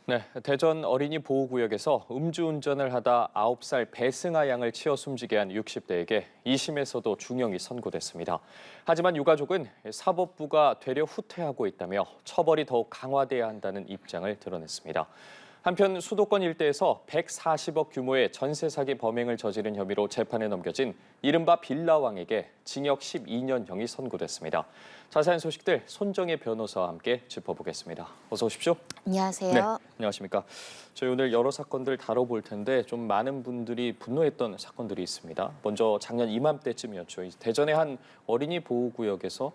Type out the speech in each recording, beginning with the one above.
네, 대전 어린이 보호구역에서 음주운전을 하다 9살 배승아 양을 치어 숨지게 한 60대에게 2심에서도 중형이 선고됐습니다. 하지만 유가족은 사법부가 되려 후퇴하고 있다며 처벌이 더욱 강화돼야 한다는 입장을 드러냈습니다. 한편 수도권 일대에서 140억 규모의 전세 사기 범행을 저지른 혐의로 재판에 넘겨진 이른바 빌라왕에게 징역 12년형이 선고됐습니다. 자세한 소식들 손정혜 변호사와 함께 짚어보겠습니다. 어서 오십시오. 안녕하세요. 네, 안녕하십니까. 저희 오늘 여러 사건들 다뤄볼 텐데 좀 많은 분들이 분노했던 사건들이 있습니다. 먼저 작년 이맘때쯤이었죠. 대전의 한 어린이 보호구역에서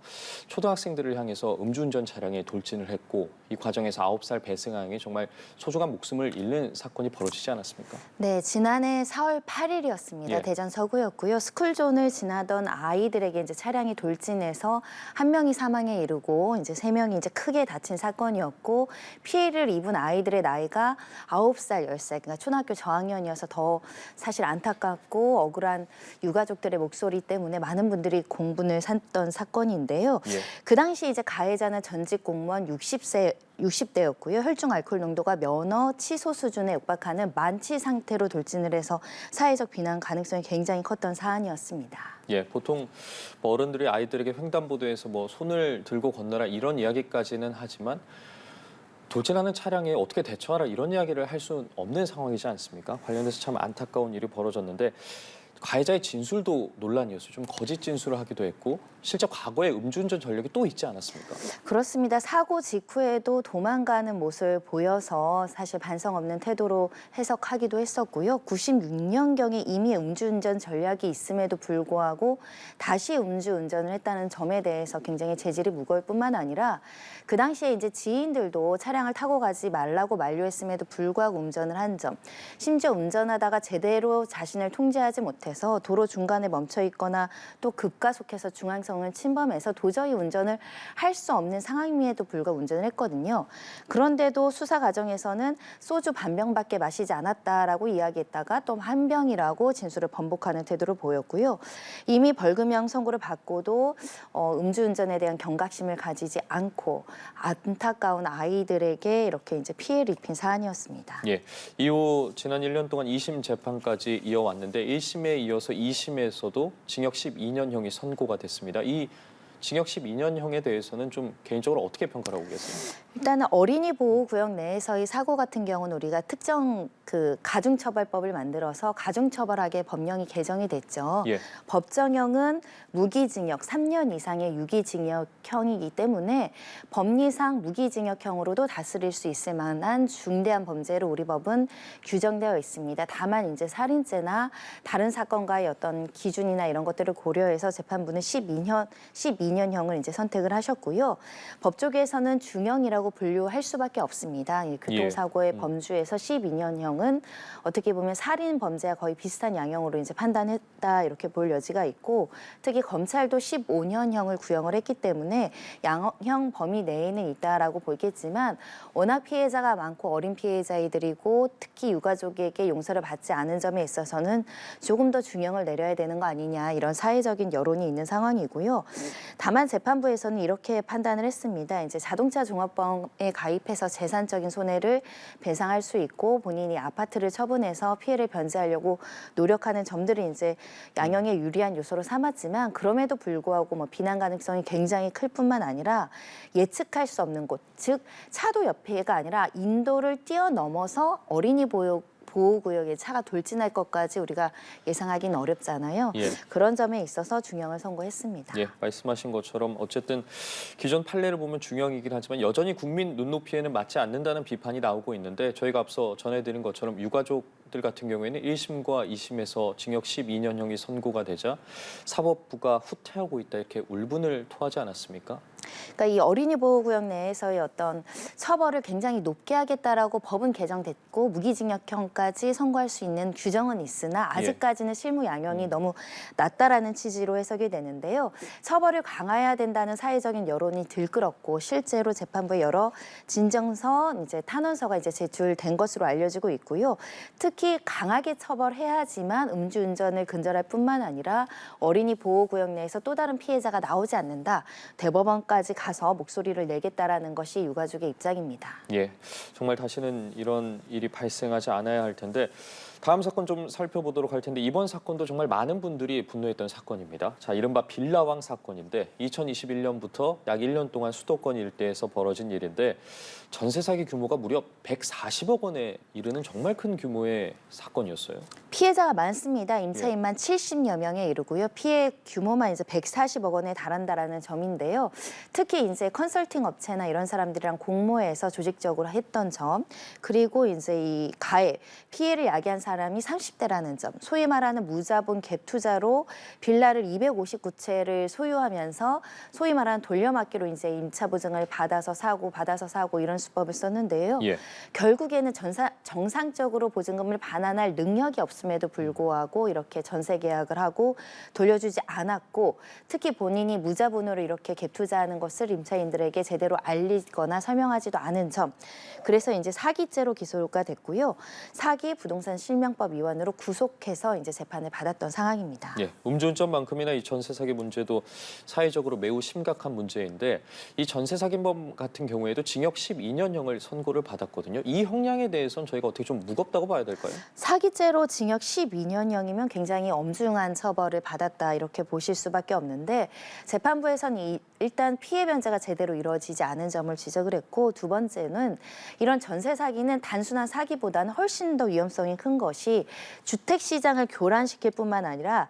초등학생들을 향해서 음주운전 차량에 돌진을 했고 이 과정에서 9살 배승아 양이 정말 소중한 목숨을 잃는 사건이 벌어지지 않았습니까? 네, 지난해 4월 8일이었습니다. 예. 대전 서구였고요. 스쿨존을 지나던 아이들에게 이제 차량이 돌진해서 한 명이 사망에 이르고 이제 3명이 이제 크게 다친 사건이었고 피해를 입은 아이들의 나이가 9살, 10살, 그러니까 초등학교 저학년이어서 더 사실 안타깝고 억울한 유가족들의 목소리 때문에 많은 분들이 공분을 샀던 사건인데요. 예. 그 당시 이제 가해자는 전직 공무원 60대였고요. 혈중 알코올 농도가 면허 취소 수준에 육박하는 만취 상태로 돌진을 해서 사회적 비난 가능성이 굉장히 컸던 사안이었습니다. 예, 보통 어른들이 아이들에게 횡단보도에서 손을 들고 건너라 이런 이야기까지는 하지만 돌진하는 차량에 어떻게 대처하라 이런 이야기를 할 수 없는 상황이지 않습니까? 관련해서 참 안타까운 일이 벌어졌는데 가해자의 진술도 논란이었어요. 좀 거짓 진술을 하기도 했고 실제 과거에 음주운전 전력이 또 있지 않았습니까? 그렇습니다. 사고 직후에도 도망가는 모습을 보여서 사실 반성 없는 태도로 해석하기도 했었고요. 96년경에 이미 음주운전 전략이 있음에도 불구하고 다시 음주운전을 했다는 점에 대해서 굉장히 죄질이 무거울 뿐만 아니라 그 당시에 이제 지인들도 차량을 타고 가지 말라고 만류했음에도 불구하고 운전을 한 점, 심지어 운전하다가 제대로 자신을 통제하지 못해서 도로 중간에 멈춰 있거나 또 급가속해서 중앙선을 침범해서 도저히 운전을 할 수 없는 상황임에도 불구하고 운전을 했거든요. 그런데도 수사 과정에서는 소주 반병밖에 마시지 않았다라고 이야기했다가 또 한 병이라고 진술을 번복하는 태도를 보였고요. 이미 벌금형 선고를 받고도 음주운전에 대한 경각심을 가지지 않고 안타까운 아이들에게 이렇게 이제 피해를 입힌 사안이었습니다. 예, 이후 지난 1년 동안 2심 재판까지 이어왔는데 1심에 이어서 2심에서도 징역 12년형이 선고가 됐습니다. 이 징역 12년형에 대해서는 좀 개인적으로 어떻게 평가하고 계세요? 일단은 어린이 보호구역 내에서의 사고 같은 경우는 우리가 특정 그 가중처벌법을 만들어서 가중처벌하게 법령이 개정이 됐죠. 예. 법정형은 무기징역 3년 이상의 유기징역형이기 때문에 법리상 무기징역형으로도 다스릴 수 있을 만한 중대한 범죄로 우리 법은 규정되어 있습니다. 다만 이제 살인죄나 다른 사건과의 어떤 기준이나 이런 것들을 고려해서 재판부는 12년형을 이제 선택을 하셨고요. 법 쪽에서는 중형이라고 분류할 수밖에 없습니다. 이 교통사고의 범주에서 12년형은 어떻게 보면 살인 범죄와 거의 비슷한 양형으로 이제 판단했다 이렇게 볼 여지가 있고 특히 검찰도 15년형을 구형을 했기 때문에 양형 범위 내에는 있다라고 보겠지만 워낙 피해자가 많고 어린 피해자이들이고 특히 유가족에게 용서를 받지 않은 점에 있어서는 조금 더 중형을 내려야 되는 거 아니냐 이런 사회적인 여론이 있는 상황이고요. 다만 재판부에서는 이렇게 판단을 했습니다. 이제 자동차 종합보험에 가입해서 재산적인 손해를 배상할 수 있고 본인이 아파트를 처분해서 피해를 변제하려고 노력하는 점들을 이제 양형에 유리한 요소로 삼았지만 그럼에도 불구하고 비난 가능성이 굉장히 클 뿐만 아니라 예측할 수 없는 곳, 즉 차도 옆에가 아니라 인도를 뛰어넘어서 어린이 보호구역에 차가 돌진할 것까지 우리가 예상하기는 어렵잖아요. 예. 그런 점에 있어서 중형을 선고했습니다. 예, 말씀하신 것처럼 어쨌든 기존 판례를 보면 중형이긴 하지만 여전히 국민 눈높이에는 맞지 않는다는 비판이 나오고 있는데 저희가 앞서 전해드린 것처럼 유가족들 같은 경우에는 1심과 2심에서 징역 12년형이 선고가 되자 사법부가 후퇴하고 있다 이렇게 울분을 토하지 않았습니까? 그러니까 이 어린이 보호구역 내에서의 어떤 처벌을 굉장히 높게 하겠다라고 법은 개정됐고 무기징역형까지 선고할 수 있는 규정은 있으나 아직까지는 실무 양형이 너무 낮다라는 취지로 해석이 되는데요. 처벌을 강화해야 된다는 사회적인 여론이 들끓었고 실제로 재판부에 여러 진정서, 이제 탄원서가 이제 제출된 것으로 알려지고 있고요. 특히 강하게 처벌해야지만 음주운전을 근절할 뿐만 아니라 어린이 보호구역 내에서 또 다른 피해자가 나오지 않는다. 대법원까지 법원까지 가서 목소리를 내겠다라는 것이 유가족의 입장입니다. 예, 정말 다시는 이런 일이 발생하지 않아야 할 텐데 다음 사건 좀 살펴보도록 할 텐데 이번 사건도 정말 많은 분들이 분노했던 사건입니다. 자, 이른바 빌라왕 사건인데 2021년부터 약 1년 동안 수도권 일대에서 벌어진 일인데 전세 사기 규모가 무려 140억 원에 이르는 정말 큰 규모의 사건이었어요. 피해자가 많습니다. 임차인만 70여 명에 이르고요. 피해 규모만 이제 140억 원에 달한다라는 점인데요. 특히 이제 컨설팅 업체나 이런 사람들이랑 공모해서 조직적으로 했던 점, 그리고 이제 이 가해 피해를 야기한 사람이 30대라는 점, 소위 말하는 무자본 갭 투자로 빌라를 259채를 소유하면서 소위 말하는 돌려막기로 이제 임차 보증을 받아서 사고 이런 수법을 썼는데요. 예. 결국에는 정상적으로 보증금을 반환할 능력이 없음에도 불구하고 이렇게 전세 계약을 하고 돌려주지 않았고, 특히 본인이 무자본으로 이렇게 갭 투자하는 것을 임차인들에게 제대로 알리거나 설명하지도 않은 점, 그래서 이제 사기죄로 기소가 됐고요. 사기 부동산 실명법 위반으로 구속해서 이제 재판을 받았던 상황입니다. 예, 음주운전만큼이나 이 전세 사기 문제도 사회적으로 매우 심각한 문제인데 이 전세 사기범 같은 경우에도 징역 12년형을 선고를 받았거든요. 이 형량에 대해서는 저희가 어떻게 좀 무겁다고 봐야 될까요? 사기죄로 징역 12년형이면 굉장히 엄중한 처벌을 받았다 이렇게 보실 수밖에 없는데, 재판부에서는 일단 피해 변제가 제대로 이루어지지 않은 점을 지적을 했고, 두 번째는 이런 전세 사기는 단순한 사기보다는 훨씬 더 위험성이 큰 것이 주택 시장을 교란시킬 뿐만 아니라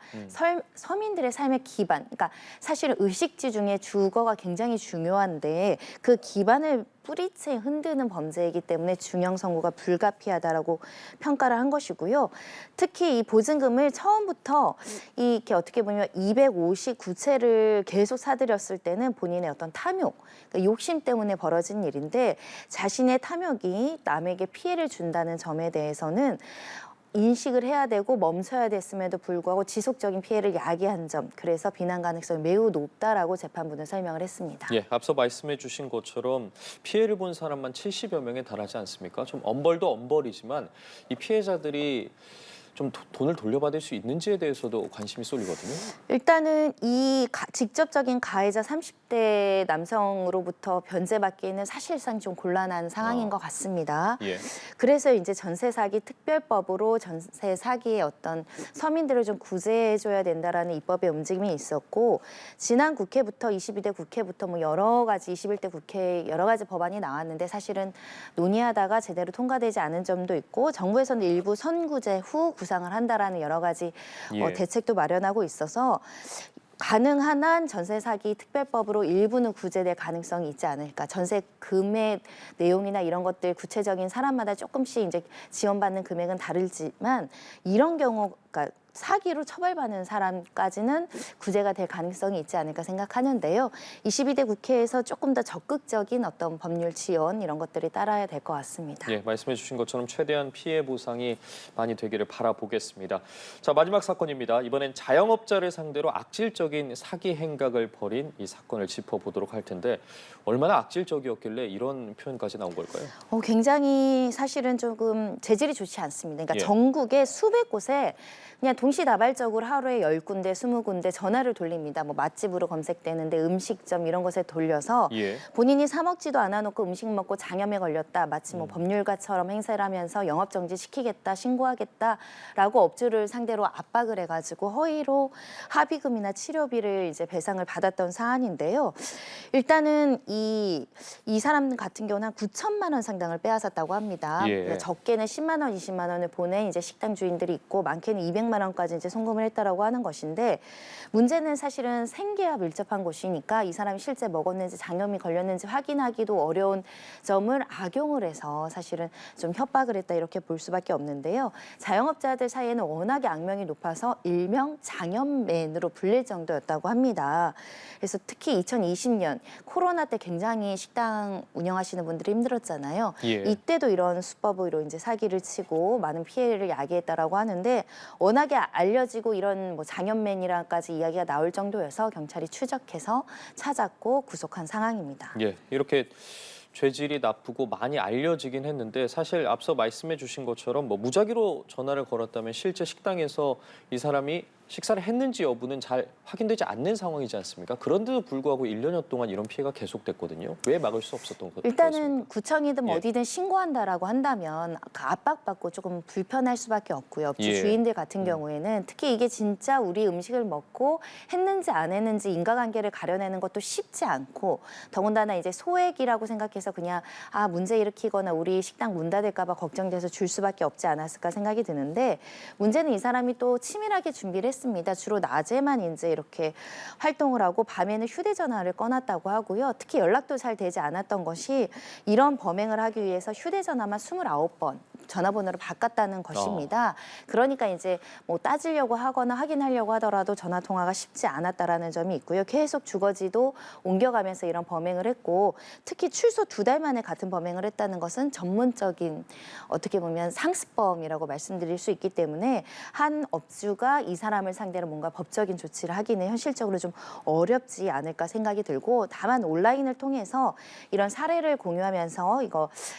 서민들의 삶의 기반, 그러니까 사실 의식지 중에 주거가 굉장히 중요한데 그 기반을 뿌리채 흔드는 범죄이기 때문에 중형 선고가 불가피하다라고 평가를 한 것이고요. 특히 이 보증금을 처음부터 이렇게 어떻게 보면 259채를 계속 사들였을 때는 본인의 어떤 탐욕, 그러니까 욕심 때문에 벌어진 일인데, 자신의 탐욕이 남에게 피해를 준다는 점에 대해서는 인식을 해야 되고 멈춰야 됐음에도 불구하고 지속적인 피해를 야기한 점, 그래서 비난 가능성이 매우 높다라고 재판부는 설명을 했습니다. 예, 앞서 말씀해 주신 것처럼 피해를 본 사람만 70여 명에 달하지 않습니까? 좀 엄벌도 엄벌이지만 이 피해자들이 좀 돈을 돌려받을 수 있는지에 대해서도 관심이 쏠리거든요. 일단은 이 직접적인 가해자 30대 남성으로부터 변제받기는 사실상 좀 곤란한 상황인 것 같습니다. 예. 그래서 이제 전세 사기 특별법으로 전세 사기의 어떤 서민들을 좀 구제해줘야 된다라는 입법의 움직임이 있었고, 지난 국회부터 22대 국회부터 뭐 여러 가지 21대 국회 여러 가지 법안이 나왔는데 사실은 논의하다가 제대로 통과되지 않은 점도 있고, 정부에서는 일부 선구제 후 구상을 한다라는 여러 가지 대책도 마련하고 있어서 가능한 한 전세 사기 특별법으로 일부는 구제될 가능성이 있지 않을까. 전세 금액 내용이나 이런 것들 구체적인 사람마다 조금씩 이제 지원받는 금액은 다르지만 이런 경우, 그러니까 사기로 처벌받는 사람까지는 구제가 될 가능성이 있지 않을까 생각하는데요. 22대 국회에서 조금 더 적극적인 어떤 법률 지원 이런 것들이 따라야 될 것 같습니다. 예, 말씀해 주신 것처럼 최대한 피해 보상이 많이 되기를 바라보겠습니다. 자, 마지막 사건입니다. 이번엔 자영업자를 상대로 악질적인 사기 행각을 벌인 이 사건을 짚어보도록 할 텐데 얼마나 악질적이었길래 이런 표현까지 나온 걸까요? 굉장히 사실은 조금 재질이 좋지 않습니다. 그러니까 예. 전국에 수백 곳에 그냥 동시다발적으로 하루에 10군데, 20군데 전화를 돌립니다. 뭐 맛집으로 검색되는데 음식점 이런 곳에 돌려서 예. 본인이 사 먹지도 않아 놓고 음식 먹고 장염에 걸렸다. 마치 뭐 법률가처럼 행세를 하면서 영업정지 시키겠다, 신고하겠다라고 업주를 상대로 압박을 해가지고 허위로 합의금이나 치료비를 이제 배상을 받았던 사안인데요. 일단은 이 사람 같은 경우는 한 9천만 원 상당을 빼앗았다고 합니다. 예. 그러니까 적게는 10만 원, 20만 원을 보낸 이제 식당 주인들이 있고 많게는 200만 원까지 이제 송금을 했다라고 하는 것인데, 문제는 사실은 생계와 밀접한 곳이니까 이 사람이 실제 먹었는지 장염이 걸렸는지 확인하기도 어려운 점을 악용을 해서 사실은 좀 협박을 했다 이렇게 볼 수밖에 없는데요. 자영업자들 사이에는 워낙에 악명이 높아서 일명 장염맨으로 불릴 정도였다고 합니다. 그래서 특히 2020년 코로나 때 굉장히 식당 운영하시는 분들이 힘들었잖아요. 예. 이때도 이런 수법으로 이제 사기를 치고 많은 피해를 야기했다라고 하는데, 워낙에 알려지고 이런 뭐 장염맨이라까지 이야기가 나올 정도여서 경찰이 추적해서 찾았고 구속한 상황입니다. 예, 이렇게 죄질이 나쁘고 많이 알려지긴 했는데 사실 앞서 말씀해 주신 것처럼 뭐 무작위로 전화를 걸었다면 실제 식당에서 이 사람이 식사를 했는지 여부는 잘 확인되지 않는 상황이지 않습니까? 그런데도 불구하고 1년여 동안 이런 피해가 계속됐거든요. 왜 막을 수 없었던 것일까요? 일단은 구청이든 예. 어디든 신고한다라고 한다면 압박받고 조금 불편할 수밖에 없고요. 업주 예. 주인들 같은 경우에는 특히 이게 진짜 우리 음식을 먹고 했는지 안 했는지 인과관계를 가려내는 것도 쉽지 않고 더군다나 이제 소액이라고 생각해서 그냥 문제 일으키거나 우리 식당 문 닫을까 봐 걱정돼서 줄 수밖에 없지 않았을까 생각이 드는데 문제는 이 사람이 또 치밀하게 준비를 했습니다. 주로 낮에만 이제 이렇게 활동을 하고 밤에는 휴대전화를 꺼놨다고 하고요. 특히 연락도 잘 되지 않았던 것이 이런 범행을 하기 위해서 휴대전화만 29번 전화번호를 바꿨다는 것입니다. 그러니까 이제 뭐 따지려고 하거나 확인하려고 하더라도 전화 통화가 쉽지 않았다라는 점이 있고요. 계속 주거지도 옮겨가면서 이런 범행을 했고 특히 출소 2달 만에 같은 범행을 했다는 것은 전문적인 어떻게 보면 상습범이라고 말씀드릴 수 있기 때문에 한 업주가 이 사람을 상대로 뭔가 법적인 조치를 하기는 현실적으로 좀 어렵지 않을까 생각이 들고 다만 온라인을 통해서 이런 사례를 공유하면서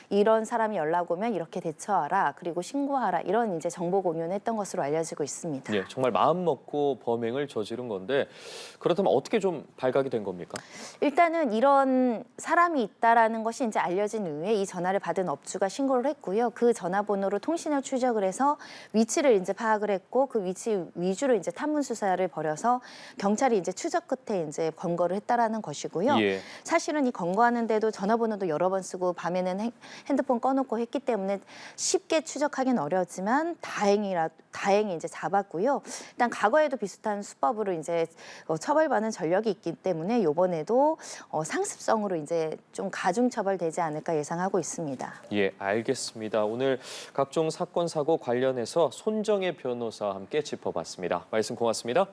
이런 사람이 연락 오면 이렇게 대처하라 그리고 신고하라 이런 이제 정보 공유는 했던 것으로 알려지고 있습니다. 예, 정말 마음 먹고 범행을 저지른 건데 그렇다면 어떻게 좀 발각이 된 겁니까? 일단은 이런 사람이 있다라는 것이 이제 알려진 이후에 이 전화를 받은 업주가 신고를 했고요. 그 전화번호로 통신을 추적을 해서 위치를 이제 파악을 했고 그 위치 위주로 이제 탐문 수사를 벌여서 경찰이 이제 추적 끝에 이제 검거를 했다라는 것이고요. 예. 사실은 이 검거하는데도 전화번호도 여러 번 쓰고 밤에는 핸드폰 꺼놓고 했기 때문에 쉽게 추적하기는 어려웠지만 다행히 이제 잡았고요. 일단 과거에도 비슷한 수법으로 이제 처벌받는 전력이 있기 때문에 이번에도 상습성으로 이제 좀 가중 처벌되지 않을까 예상하고 있습니다. 예, 알겠습니다. 오늘 각종 사건 사고 관련해서 손정혜 변호사와 함께 짚어봤습니다. 말씀 고맙습니다.